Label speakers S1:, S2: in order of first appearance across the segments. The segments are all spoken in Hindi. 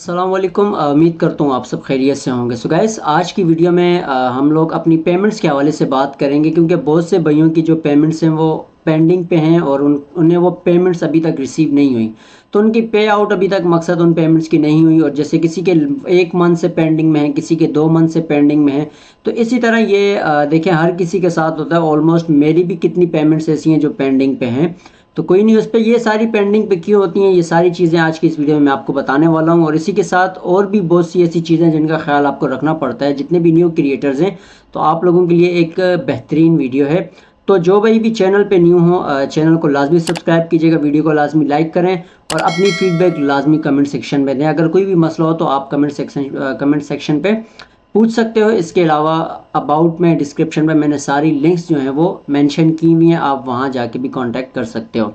S1: अस्सलाम वालेकुम। उम्मीद करता हूँ आप सब खैरियत से होंगे। सो गाइस, आज की वीडियो में हम लोग अपनी पेमेंट्स के हवाले से बात करेंगे, क्योंकि बहुत से भाइयों की जो पेमेंट्स हैं वो पेंडिंग पे हैं और उन्हें वो पेमेंट्स अभी तक रिसीव नहीं हुई। तो उनकी पे आउट अभी तक मकसद उन पेमेंट्स की नहीं हुई, और जैसे किसी के 1 मंथ से पेंडिंग में है, किसी के 2 मंथ से पेंडिंग में है। तो इसी तरह ये देखें हर किसी के साथ होता है। ऑलमोस्ट मेरी भी कितनी पेमेंट्स ऐसी हैं जो पेंडिंग पे हैं। तो कोई नहीं, उस पर ये सारी पेंडिंग पे क्यों होती हैं, ये सारी चीज़ें आज की इस वीडियो में मैं आपको बताने वाला हूँ। और इसी के साथ और भी बहुत सी ऐसी चीज़ें जिनका ख्याल आपको रखना पड़ता है, जितने भी न्यू क्रिएटर्स हैं। तो आप लोगों के लिए एक बेहतरीन वीडियो है। तो जो भाई भी चैनल पे न्यू हो, चैनल को लाजमी सब्सक्राइब कीजिएगा, वीडियो को लाजमी लाइक करें और अपनी फीडबैक लाजमी कमेंट सेक्शन में दें। अगर कोई भी मसला हो तो आप कमेंट सेक्शन पे पूछ सकते हो। इसके अलावा अबाउट में डिस्क्रिप्शन में मैंने सारी लिंक्स जो हैं वो मेंशन की हुई हैं, आप वहाँ जाके भी कांटेक्ट कर सकते हो।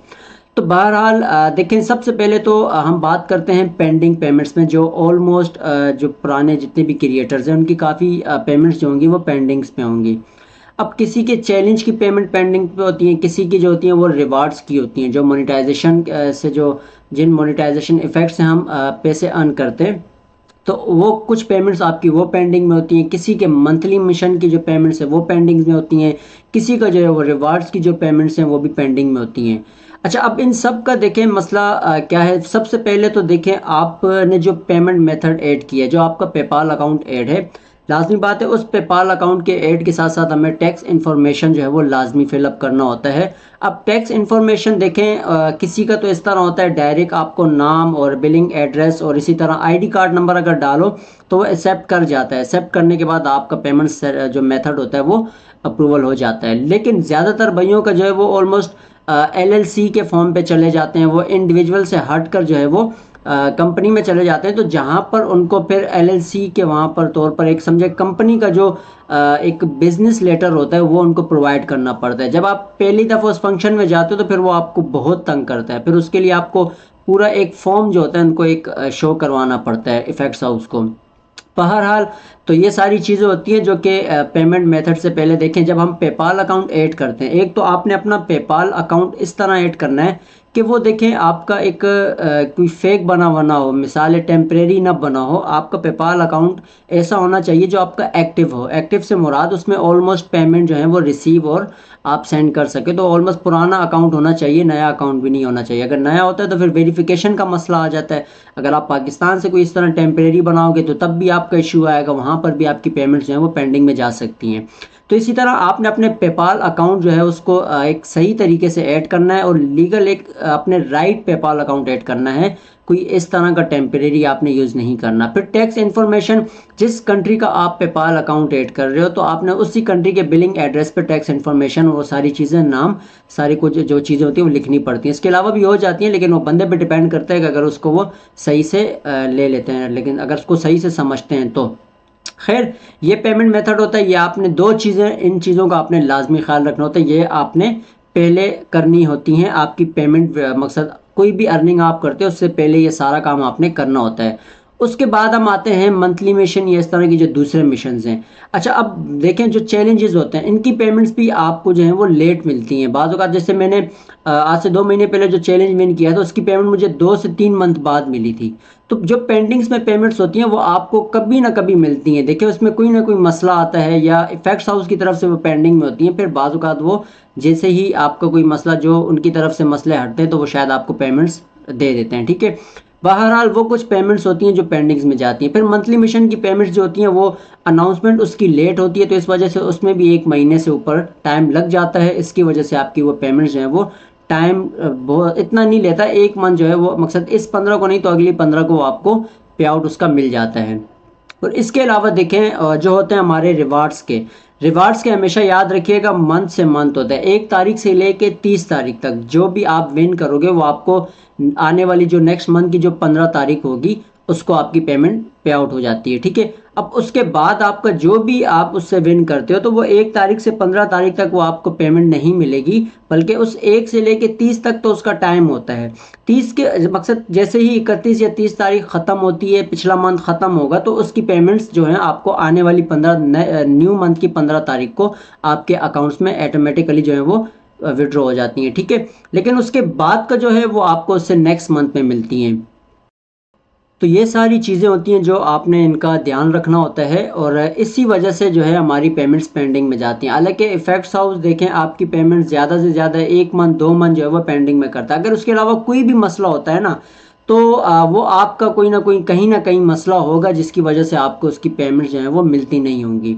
S1: तो बहरहाल देखें, सबसे पहले तो हम बात करते हैं पेंडिंग पेमेंट्स में। जो ऑलमोस्ट जो पुराने जितने भी क्रिएटर्स हैं उनकी काफ़ी पेमेंट्स जो होंगी वो पेंडिंग्स पे होंगी। अब किसी के चैलेंज की पेमेंट पेंडिंग पे होती है, किसी की जो होती हैं वो रिवार्ड्स की होती हैं, जो मोनेटाइजेशन से जो जिन मोनेटाइजेशन इफ़ेक्ट से हम पैसे अर्न करते हैं। तो वो कुछ पेमेंट्स आपकी वो पेंडिंग में होती हैं, किसी के मंथली मिशन की जो पेमेंट्स है वो पेंडिंग में होती हैं, किसी का जो है वो रिवार्ड्स की जो पेमेंट्स हैं वो भी पेंडिंग में होती हैं। अच्छा, अब इन सब का देखें मसला क्या है। सबसे पहले तो देखें, आपने जो पेमेंट मेथड ऐड किया है, जो आपका पेपाल अकाउंट ऐड है, लाजमी बात है उस पेपाल अकाउंट के ऐड के साथ साथ हमें टैक्स इन्फॉर्मेशन जो है वो लाजमी फिलअप करना होता है। अब टैक्स इन्फॉर्मेशन देखें, किसी का तो इस तरह होता है डायरेक्ट आपको नाम और बिलिंग एड्रेस और इसी तरह आईडी कार्ड नंबर अगर डालो तो वो एक्सेप्ट कर जाता है। एक्सेप्ट करने के बाद आपका पेमेंट जो मेथड होता है वो अप्रूवल हो जाता है। लेकिन ज़्यादातर भाइयों का जो है वो ऑलमोस्ट एलएलसी के फॉर्म पे चले जाते हैं, वो इंडिविजुअल से हट कर जो है वो कंपनी में चले जाते हैं। तो जहाँ पर उनको फिर एलएलसी के वहाँ पर तौर पर एक समझे कंपनी का जो एक बिजनेस लेटर होता है वो उनको प्रोवाइड करना पड़ता है। जब आप पहली दफ़ा उस फंक्शन में जाते हो तो फिर वो आपको बहुत तंग करता है। फिर उसके लिए आपको पूरा एक फॉर्म जो होता है उनको एक शो करवाना पड़ता है इफेक्ट्स हाउस को। बहरहाल, तो ये सारी चीज़ें होती हैं जो कि पेमेंट मेथड से पहले देखें। जब हम पेपाल अकाउंट ऐड करते हैं, एक तो आपने अपना पेपाल अकाउंट इस तरह ऐड करना है कि वो देखें आपका एक कोई फेक बना हुआ ना हो, मिसाल है टेम्परेरी ना बना हो। आपका पेपाल अकाउंट ऐसा होना चाहिए जो आपका एक्टिव हो। एक्टिव से मुराद उसमें ऑलमोस्ट पेमेंट जो है वो रिसीव और आप सेंड कर सके। तो ऑलमोस्ट पुराना अकाउंट होना चाहिए, नया अकाउंट भी नहीं होना चाहिए। अगर नया होता है तो फिर वेरिफिकेशन का मसला आ जाता है। अगर आप पाकिस्तान से कोई इस तरह टेम्परेरी बनाओगे तो तब भी आपका इशू आएगा, वहाँ पर भी आपकी पेमेंट्स जो हैं वो पेंडिंग में जा सकती हैं। तो इसी तरह आपने अपने पेपाल अकाउंट जो है उसको एक सही तरीके से ऐड करना है और लीगल एक अपने राइट पेपाल अकाउंट ऐड करना है। कोई इस तरह का टेम्परेरी आपने यूज़ नहीं करना। फिर टैक्स इन्फॉर्मेशन, जिस कंट्री का आप पेपाल अकाउंट ऐड कर रहे हो तो आपने उसी कंट्री के बिलिंग एड्रेस पर टैक्स इन्फॉर्मेशन, वो सारी चीज़ें, नाम, सारी कुछ जो चीज़ें होती हैं वो लिखनी पड़ती हैं। इसके अलावा भी हो जाती हैं, लेकिन वो बंदे पे डिपेंड करता है कि अगर उसको वो सही से ले लेते हैं, लेकिन अगर उसको सही से समझते हैं तो। खैर, ये पेमेंट मेथड होता है। ये आपने दो चीज़ें, इन चीज़ों का आपने लाजमी ख्याल रखना होता है। ये आपने पहले करनी होती हैं। आपकी पेमेंट मकसद कोई भी अर्निंग आप करते हो उससे पहले ये सारा काम आपने करना होता है। उसके बाद हम आते हैं मंथली मिशन या इस तरह की जो दूसरे मिशंस हैं। अच्छा, अब देखें जो चैलेंजेस होते हैं इनकी पेमेंट्स भी आपको जो है वो लेट मिलती हैं। बाज़ औक़ात जैसे मैंने आज से 2 महीने पहले जो चैलेंज विन किया था उसकी पेमेंट मुझे 2 से 3 मंथ बाद मिली थी। तो जो पेंडिंग्स में पेमेंट्स होती हैं वो आपको कभी ना कभी मिलती हैं। देखिए, उसमें कोई ना कोई मसला आता है या इफेक्ट्स हाउस की तरफ से वो पेंडिंग में होती हैं। फिर बाज़ औक़ात वो जैसे ही आपका कोई मसला, जो उनकी तरफ से मसले हटते हैं तो वो शायद आपको पेमेंट्स दे देते हैं। ठीक है, बहरहाल वो कुछ पेमेंट्स होती हैं जो पेंडिंग्स में जाती हैं। फिर मंथली मिशन की पेमेंट्स जो होती हैं वो अनाउंसमेंट उसकी लेट होती है, तो इस वजह से उसमें भी 1 महीने से ऊपर टाइम लग जाता है। इसकी वजह से आपकी वो पेमेंट्स जो है वो टाइम बहुत इतना नहीं लेता। 1 मंथ जो है वो मकसद इस 15 को नहीं तो अगली 15 को आपको पे आउट उसका मिल जाता है। और इसके अलावा देखें जो होते हैं हमारे रिवार्ड्स के हमेशा याद रखिएगा मंथ से मंथ होता है। 1 तारीख से लेके 30 तारीख तक जो भी आप विन करोगे वो आपको आने वाली जो नेक्स्ट मंथ की जो 15 तारीख होगी उसको आपकी पेमेंट पे आउट हो जाती है। ठीक है, अब उसके बाद आपका जो भी आप उससे विन करते हो तो वो 1 तारीख से 15 तारीख तक वो आपको पेमेंट नहीं मिलेगी, बल्कि उस 1 से लेके 30 तक तो उसका टाइम होता है। 30 के मकसद जैसे ही 31 या 30 तारीख ख़त्म होती है, पिछला मंथ ख़त्म होगा तो उसकी पेमेंट्स जो हैं आपको आने वाली 15 न्यू मंथ की 15 तारीख को आपके अकाउंट्स में ऑटोमेटिकली जो है वो विड्रॉ हो जाती हैं। ठीक है, लेकिन उसके बाद का जो है वो आपको उससे नेक्स्ट मंथ में मिलती हैं। तो ये सारी चीज़ें होती हैं जो आपने इनका ध्यान रखना होता है और इसी वजह से जो है हमारी पेमेंट्स पेंडिंग में जाती हैं। हालाँकि इफ़ेक्ट्स हाउस देखें आपकी पेमेंट ज़्यादा से ज़्यादा 1 मंथ 2 मंथ जो है वो पेंडिंग में करता है। अगर उसके अलावा कोई भी मसला होता है ना, तो वो आपका कोई ना कोई कहीं न कहीं मसला होगा जिसकी वजह से आपको उसकी पेमेंट जो है वो मिलती नहीं होंगी।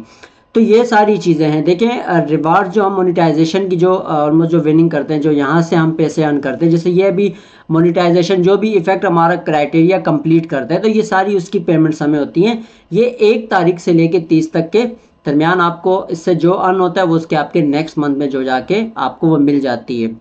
S1: तो ये सारी चीज़ें हैं। देखें रिवार्ड जो हम मोनेटाइजेशन की जो ऑलमोस्ट जो विनिंग करते हैं, जो यहाँ से हम पैसे अर्न करते हैं, जैसे ये भी मोनेटाइजेशन जो भी इफ़ेक्ट हमारा क्राइटेरिया कंप्लीट करता है, तो ये सारी उसकी पेमेंट्स हमें होती हैं। ये 1 तारीख से लेके 30 तक के दरमियान आपको इससे जो अर्न होता है वो उसके आपके नेक्स्ट मंथ में जो जाके आपको वो मिल जाती है।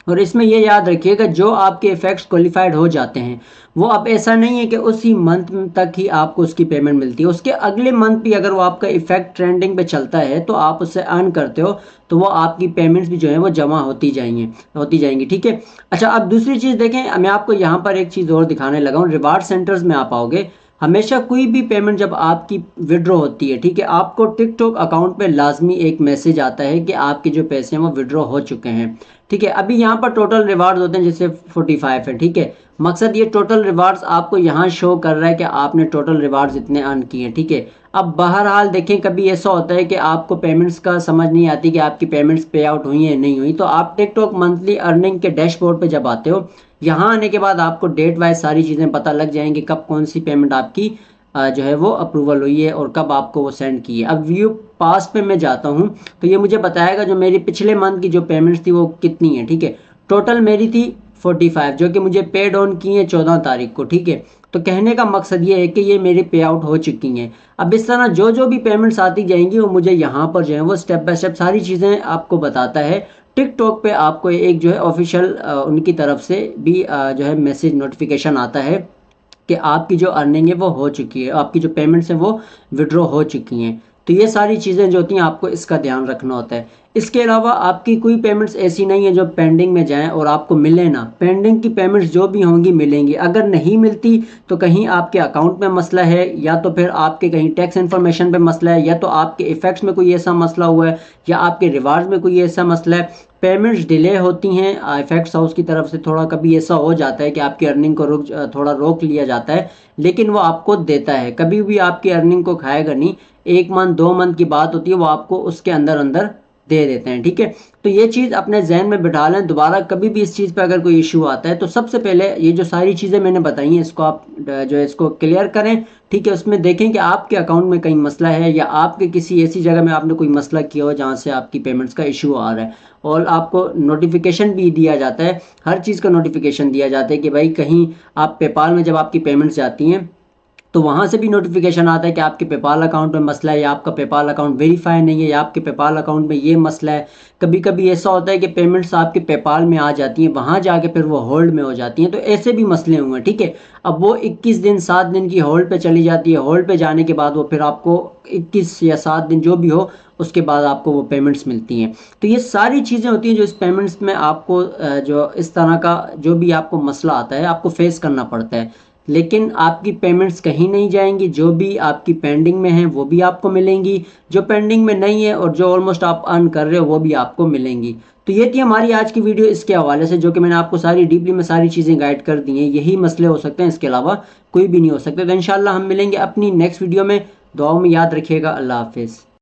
S1: और इसमें ये याद रखिएगा जो आपके इफ़ेक्ट्स क्वालिफाइड हो जाते हैं, वो अब ऐसा नहीं है कि उसी मंथ तक ही आपको उसकी पेमेंट मिलती है। उसके अगले मंथ भी अगर वो आपका इफ़ेक्ट ट्रेंडिंग पे चलता है तो आप उससे अर्न करते हो, तो वो आपकी पेमेंट्स भी जो है वो जमा होती जाएंगी, ठीक है। अच्छा, अब दूसरी चीज़ देखें, मैं आपको यहाँ पर एक चीज़ और दिखाने लगा हूँ। रिवार्ड सेंटर्स में आप आओगे, हमेशा कोई भी पेमेंट जब आपकी विड्रॉ होती है, ठीक है, आपको टिकटॉक अकाउंट पे लाजमी एक मैसेज आता है कि आपके जो पैसे हैं वो विड्रॉ हो चुके हैं, ठीक है। अभी यहाँ पर टोटल रिवार्ड्स होते हैं जैसे 45 है, ठीक है। मकसद ये टोटल रिवार्ड्स आपको यहाँ शो कर रहा है कि आपने टोटल रिवार्ड्स इतने अर्न किए, ठीक है। अब बहरहाल देखें, कभी ऐसा होता है कि आपको पेमेंट्स का समझ नहीं आती कि आपकी पेमेंट्स पे आउट हुई हैं नहीं हुई, तो आप टिकटॉक मंथली अर्निंग के डैशबोर्ड पे जब आते हो, यहाँ आने के बाद आपको डेट वाइज सारी चीज़ें पता लग जाएंगी कब कौन सी पेमेंट आपकी जो है वो अप्रूवल हुई है और कब आपको वो सेंड की है। अब व्यू पास पे मैं जाता हूँ तो ये मुझे बताएगा जो मेरी पिछले मंथ की जो पेमेंट्स थी वो कितनी है, ठीक है। टोटल मेरी थी 45 जो कि मुझे पेड ऑन की है 14 तारीख को, ठीक है। तो कहने का मकसद ये है कि ये मेरी पे आउट हो चुकी हैं। अब इस तरह जो जो भी पेमेंट्स आती जाएंगी वो मुझे यहाँ पर जो है वो स्टेप बाय स्टेप सारी चीज़ें आपको बताता है। टिकटॉक पे आपको एक जो है ऑफिशियल उनकी तरफ से भी जो है मैसेज नोटिफिकेशन आता है कि आपकी जो अर्निंग है वो हो चुकी है, आपकी जो पेमेंट्स हैं वो विड्रॉ हो चुकी हैं। तो ये सारी चीज़ें जो होती हैं आपको इसका ध्यान रखना होता है। इसके अलावा आपकी कोई पेमेंट्स ऐसी नहीं है जो पेंडिंग में जाएं और आपको मिले ना। पेंडिंग की पेमेंट्स जो भी होंगी मिलेंगी। अगर नहीं मिलती तो कहीं आपके अकाउंट में मसला है, या तो फिर आपके कहीं टैक्स इन्फॉर्मेशन पे मसला है, या तो आपके इफेक्ट्स में कोई ऐसा मसला हुआ है, या आपके रिवार्ड्स में कोई ऐसा मसला है। पेमेंट्स डिले होती हैं इफेक्ट्स हाउस की तरफ से, थोड़ा कभी ऐसा हो जाता है कि आपकी अर्निंग को थोड़ा रोक लिया जाता है, लेकिन वो आपको देता है, कभी भी आपकी अर्निंग को खाएगा नहीं। 1 मंथ 2 मंथ की बात होती है, वो आपको उसके अंदर अंदर दे देते हैं, ठीक है। तो ये चीज़ अपने जहन में बिठा लें, दोबारा कभी भी इस चीज़ पे अगर कोई इशू आता है तो सबसे पहले ये जो सारी चीज़ें मैंने बताई हैं इसको आप जो है इसको क्लियर करें, ठीक है। उसमें देखें कि आपके अकाउंट में कहीं मसला है या आपके किसी ऐसी जगह में आपने कोई मसला किया हो जहाँ से आपकी पेमेंट्स का इशू आ रहा है, और आपको नोटिफिकेशन भी दिया जाता है, हर चीज़ का नोटिफिकेशन दिया जाता है कि भाई कहीं आप पेपाल में जब आपकी पेमेंट्स जाती हैं तो वहाँ से भी नोटिफिकेशन आता है कि आपके पेपाल अकाउंट में मसला है, या आपका पेपाल अकाउंट वेरीफाई नहीं है, या आपके पेपाल अकाउंट में ये मसला है। कभी कभी ऐसा होता है कि पेमेंट्स आपके पेपाल में आ जाती हैं, वहाँ जाके फिर वो होल्ड में हो जाती हैं, तो ऐसे भी मसले हुए हैं, ठीक है। अब वो 21 दिन 7 दिन की होल्ड पे चली जाती है, होल्ड पे जाने के बाद वो फिर आपको 21 या 7 दिन जो भी हो उसके बाद आपको वो पेमेंट्स मिलती हैं। तो ये सारी चीज़ें होती हैं जो इस पेमेंट्स में आपको जो इस तरह का जो भी आपको मसला आता है आपको फेस करना पड़ता है, लेकिन आपकी पेमेंट्स कहीं नहीं जाएंगी। जो भी आपकी पेंडिंग में है वो भी आपको मिलेंगी, जो पेंडिंग में नहीं है और जो ऑलमोस्ट आप अर्न कर रहे हो वो भी आपको मिलेंगी। तो ये थी हमारी आज की वीडियो इसके हवाले से, जो कि मैंने आपको सारी डीपली में सारी चीज़ें गाइड कर दी हैं। यही मसले हो सकते हैं, इसके अलावा कोई भी नहीं हो सकते। तो इंशाल्लाह हम मिलेंगे अपनी नेक्स्ट वीडियो में। दुआओं में याद रखिएगा। अल्लाह हाफिज़।